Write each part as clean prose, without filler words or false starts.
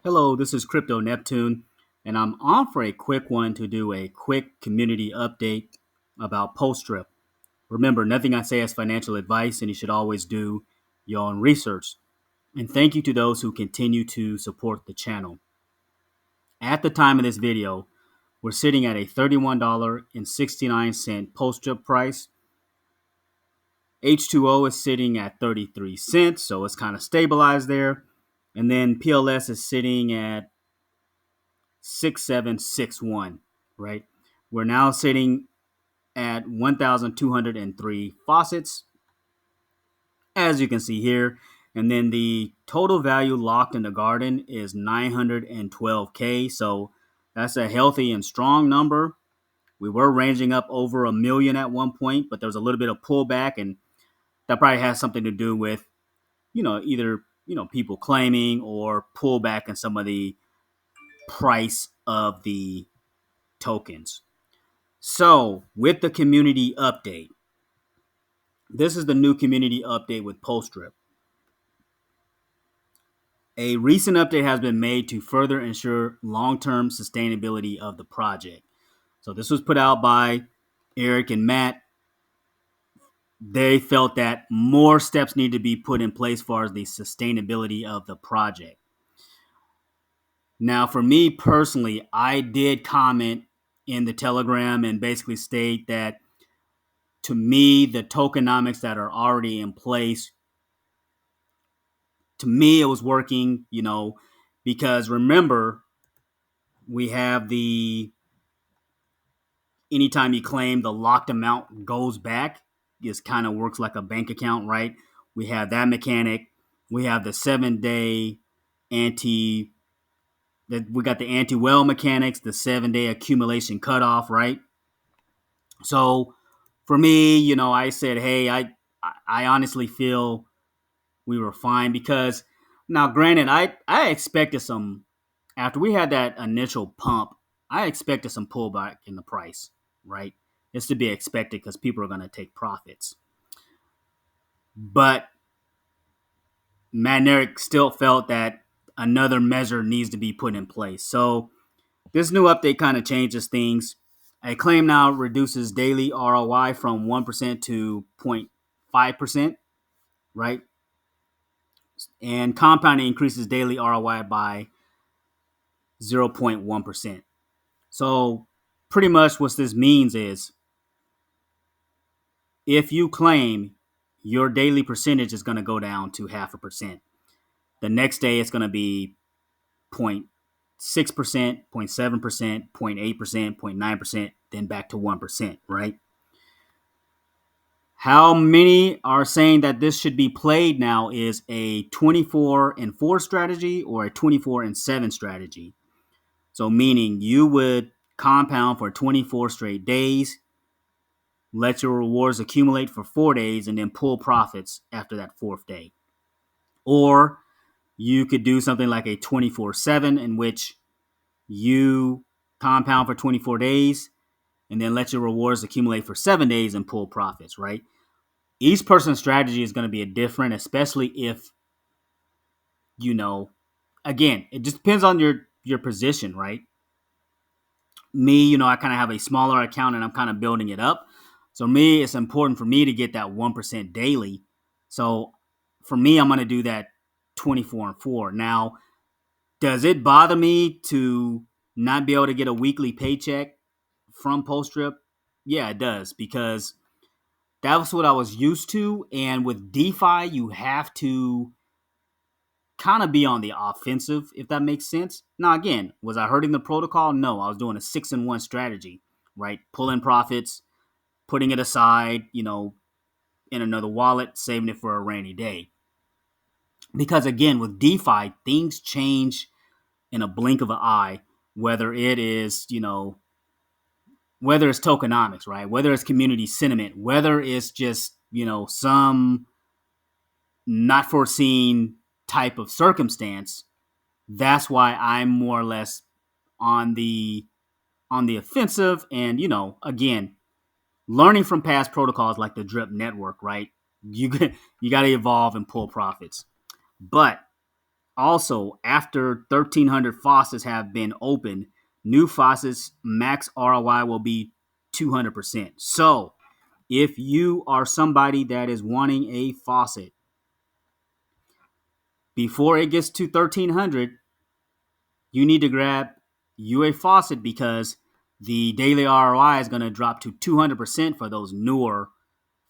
Hello, this is Crypto Neptune, and I'm on for a quick one to do a quick community update about PulseDRIP. Remember, nothing I say is financial advice, and you should always do your own research. And thank you to those who continue to support the channel. At the time of this video, we're sitting at a $31.69 PulseDRIP price. H2O is sitting at 33 cents, so it's kind of stabilized there. And then PLS is sitting at 6761, right? We're now sitting at 1,203 faucets, as you can see here. And then the total value locked in the garden is 912K. So that's a healthy and strong number. We were ranging up over a million at one point, but there was a little bit of pullback, and that probably has something to do with, either, people claiming or pullback in some of the price of the tokens. So, with the community update, this is the new community update with PulseDRIP. A recent update has been made to further ensure long-term sustainability of the project. So, this was put out by Eric and Matt. They felt that more steps need to be put in place as far as the sustainability of the project. Now, for me personally, I did comment in the Telegram and basically state that to me, the tokenomics that are already in place, to me, it was working, because remember, we have the anytime you claim, the locked amount goes back. It kind of works like a bank account, right? We have that mechanic. We have the 7-day anti, we got the anti-well mechanics, the 7-day accumulation cutoff, right? So for me, I said, hey, I honestly feel we were fine because now, granted, I expected some after we had that initial pump. I expected some pullback in the price, right? It's to be expected because people are going to take profits. But Matt and Eric still felt that another measure needs to be put in place. So this new update kind of changes things. A claim now reduces daily ROI from 1% to 0.5%, right? And compounding increases daily ROI by 0.1%. So pretty much what this means is if you claim, your daily percentage is going to go down to 0.5%. The next day it's going to be 0.6%, 0.7%, 0.8%, 0.9%, then back to 1%, right? How many are saying that this should be played now is a 24-4 strategy or a 24-7 strategy. So meaning you would compound for 24 straight days, let your rewards accumulate for 4 days, and then pull profits after that fourth day. Or you could do something like a 24-7 in which you compound for 24 days and then let your rewards accumulate for 7 days and pull profits, right? Each person's strategy is going to be a different, especially if, again, it just depends on your position, right? Me, I kind of have a smaller account and I'm kind of building it up. So me, it's important for me to get that 1% daily. So for me, I'm going to do that 24-4. Now, does it bother me to not be able to get a weekly paycheck from PulseDRIP? Yeah, it does, because that's what I was used to. And with DeFi, you have to kind of be on the offensive, if that makes sense. Now, again, was I hurting the protocol? No, I was doing a 6-1 strategy, right? Pulling profits, putting it aside, in another wallet, saving it for a rainy day. Because again, with DeFi, things change in a blink of an eye, whether it is, whether it's tokenomics, right? Whether it's community sentiment, whether it's just, some not foreseen type of circumstance. That's why I'm more or less on the offensive. And, again, learning from past protocols like the Drip network, right? You got to evolve and pull profits. But Also, after 1,300 faucets have been opened, new faucets max ROI will be 200%. So, if you are somebody that is wanting a faucet before it gets to 1,300, you need to grab you a faucet because the daily ROI is going to drop to 200% for those newer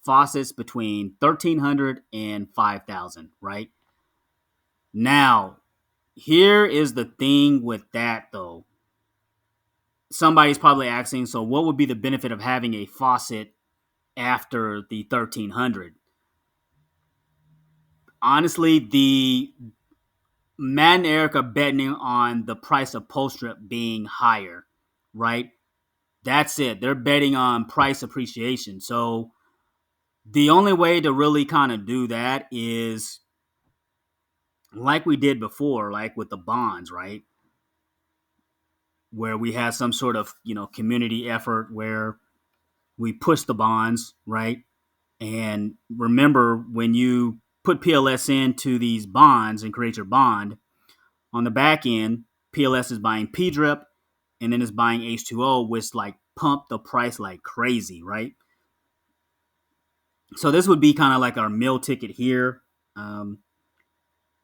faucets between 1,300 and 5,000, right? Now, here is the thing with that though. Somebody's probably asking, so what would be the benefit of having a faucet after the 1,300? Honestly, the Matt and Eric are betting on the price of PulseChain being higher, right? That's it. They're betting on price appreciation. So the only way to really kind of do that is like we did before, like with the bonds, right? Where we had some sort of, community effort where we push the bonds, right? And remember, when you put PLS into these bonds and create your bond, on the back end, PLS is buying PDRIP and then it's buying H2O, which like pump the price like crazy, right? So this would be kind of like our meal ticket here. Um,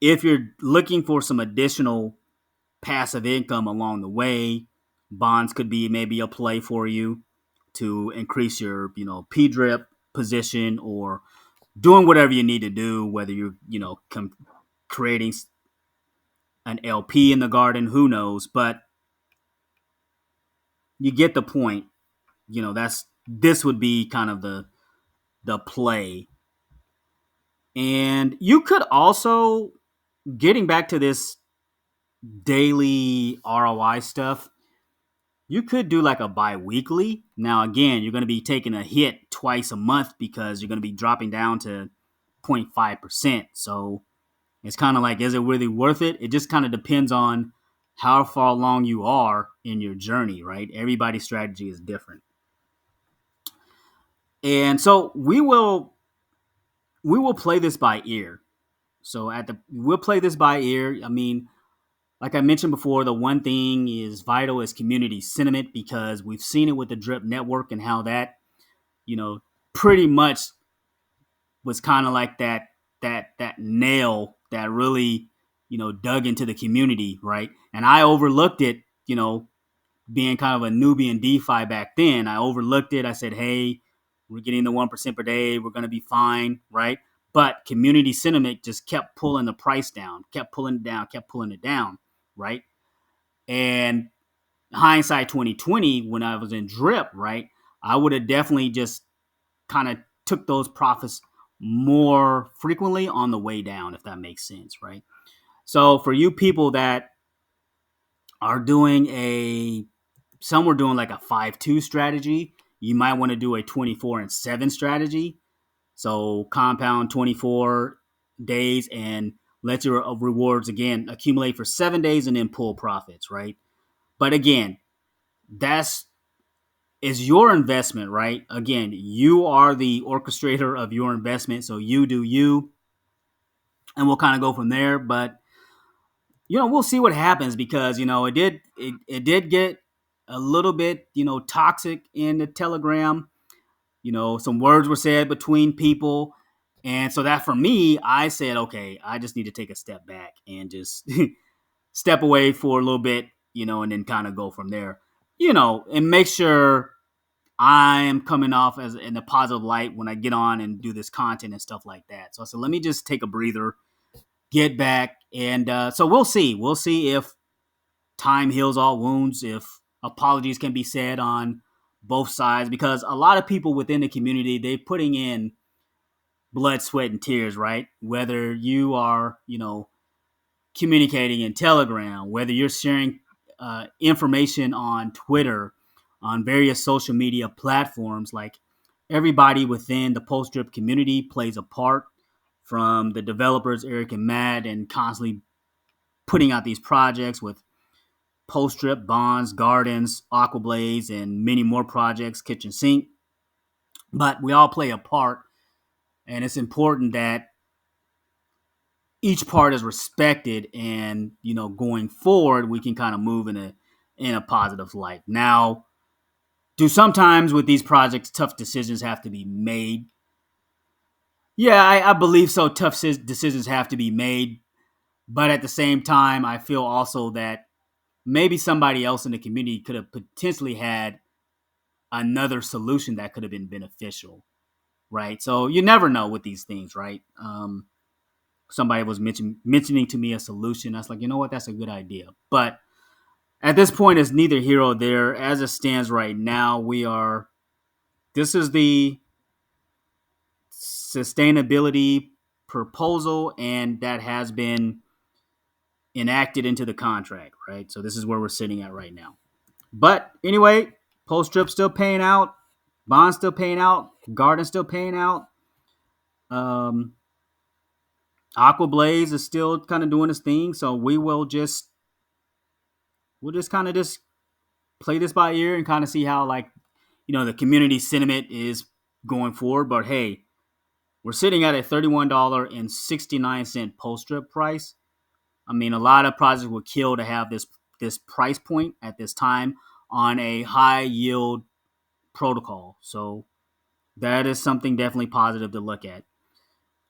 if you're looking for some additional passive income along the way, bonds could be maybe a play for you to increase your, PDRIP position or doing whatever you need to do, whether you're, creating an LP in the garden, who knows, but you get the point. This would be kind of the play. And you could also, getting back to this daily ROI stuff, you could do like a bi-weekly. Now again, you're going to be taking a hit twice a month because you're going to be dropping down to 0.5%. So it's kind of like, is it really worth it? It just kind of depends on how far along you are in your journey, right? Everybody's strategy is different. And so we will play this by ear. So we'll play this by ear. I mean, like I mentioned before, the one thing is vital is community sentiment because we've seen it with the Drip Network and how that, you know, pretty much was kind of like that nail that really, dug into the community, right? And I overlooked it, being kind of a newbie in DeFi back then. I overlooked it. I said, hey, we're getting the 1% per day. We're going to be fine, right? But community sentiment just kept pulling the price down, kept pulling it down, kept pulling it down, right? And hindsight 2020, when I was in Drip, right, I would have definitely just kind of took those profits more frequently on the way down, if that makes sense, right? So for you people that are doing some were doing like a 5-2 strategy, you might want to do a 24-7 strategy. So compound 24 days and let your rewards again accumulate for 7 days and then pull profits, right? But again, that's is your investment, right? Again, you are the orchestrator of your investment, so you do you, and we'll kind of go from there. But we'll see what happens because it did get a little bit toxic in the Telegram. Some words were said between people, and so that for me, I said, okay, I just need to take a step back and just step away for a little bit, and then kind of go from there, and make sure I am coming off as in a positive light when I get on and do this content and stuff like that. So I said, let me just take a breather, get back, and so we'll see. We'll see if time heals all wounds, if apologies can be said on both sides, because a lot of people within the community, they're putting in blood, sweat, and tears, right? Whether you are, communicating in Telegram, whether you're sharing information on Twitter, on various social media platforms, like everybody within the PulseDrip community plays a part, from the developers, Eric and Matt, and constantly putting out these projects with PulseDrip, Bonds, Gardens, Aquablades, and many more projects, Kitchen Sink. But we all play a part, and it's important that each part is respected, and going forward we can kind of move in a positive light. Now, do sometimes with these projects tough decisions have to be made? Yeah, I believe so. Tough decisions have to be made, but at the same time, I feel also that maybe somebody else in the community could have potentially had another solution that could have been beneficial, right? So you never know with these things, right? Somebody was mentioning to me a solution. I was like, you know what, that's a good idea. But at this point, it's neither here or there. As it stands right now, this is the sustainability proposal, and that has been enacted into the contract, right? So this is where we're sitting at right now. But anyway, PulseDrip still paying out, Bond still paying out, Garden still paying out. Um, Aqua Blaze is still kind of doing its thing, so we'll just kind of just play this by ear and kind of see how the community sentiment is going forward. But hey, we're sitting at a $31.69 PulseDrip price. I mean, a lot of projects would kill to have this price point at this time on a high yield protocol. So that is something definitely positive to look at.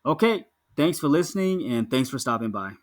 Okay, thanks for listening and thanks for stopping by.